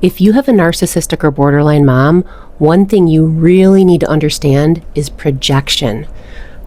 If you have a narcissistic or borderline mom, one thing you really need to understand is projection.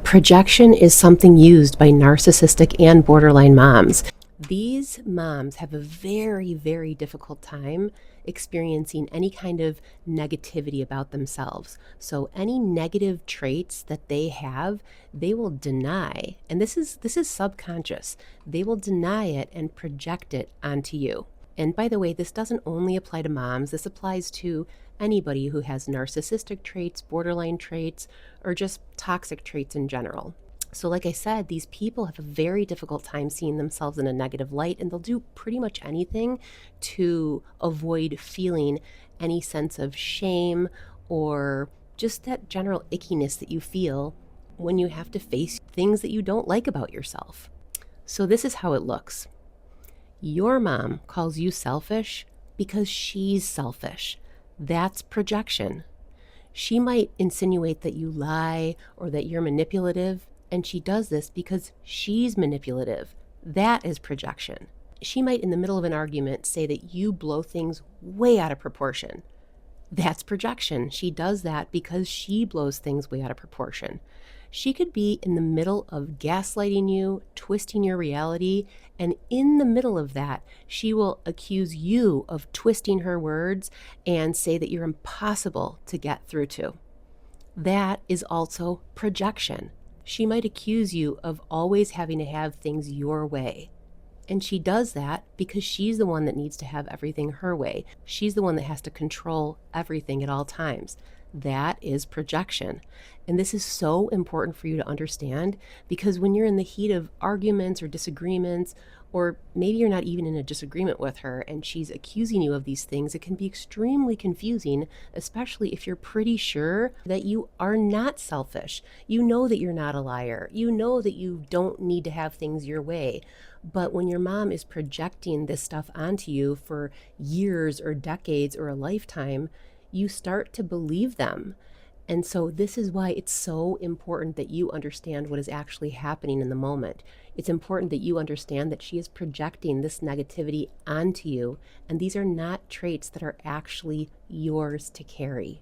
Projection is something used by narcissistic and borderline moms. These moms have a very, very difficult time experiencing any kind of negativity about themselves. So any negative traits that they have, they will deny. And this is subconscious. They will deny it and project it onto you. And by the way, this doesn't only apply to moms. This applies to anybody who has narcissistic traits, borderline traits, or just toxic traits in general. So like I said, these people have a very difficult time seeing themselves in a negative light, and they'll do pretty much anything to avoid feeling any sense of shame or just that general ickiness that you feel when you have to face things that you don't like about yourself. So this is how it looks. Your mom calls you selfish because she's selfish. That's projection. She might insinuate that you lie or that you're manipulative, and she does this because she's manipulative. That is projection. She might, in the middle of an argument, say that you blow things way out of proportion. That's projection. She does that because she blows things way out of proportion. She could be in the middle of gaslighting you, twisting your reality, and in the middle of that, she will accuse you of twisting her words and say that you're impossible to get through to. That is also projection. She might accuse you of always having to have things your way. And she does that because she's the one that needs to have everything her way. She's the one that has to control everything at all times. That is projection. And this is so important for you to understand, because when you're in the heat of arguments or disagreements, or maybe you're not even in a disagreement with her and she's accusing you of these things, it can be extremely confusing, especially if you're pretty sure that you are not selfish. You know that you're not a liar. You know that you don't need to have things your way. But when your mom is projecting this stuff onto you for years or decades or a lifetime, you start to believe them. And so this is why it's so important that you understand what is actually happening in the moment. It's important that you understand that she is projecting this negativity onto you, and these are not traits that are actually yours to carry.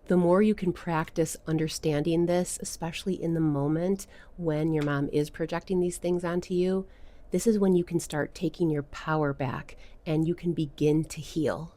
The more you can practice understanding this, especially in the moment when your mom is projecting these things onto you, this is when you can start taking your power back and you can begin to heal.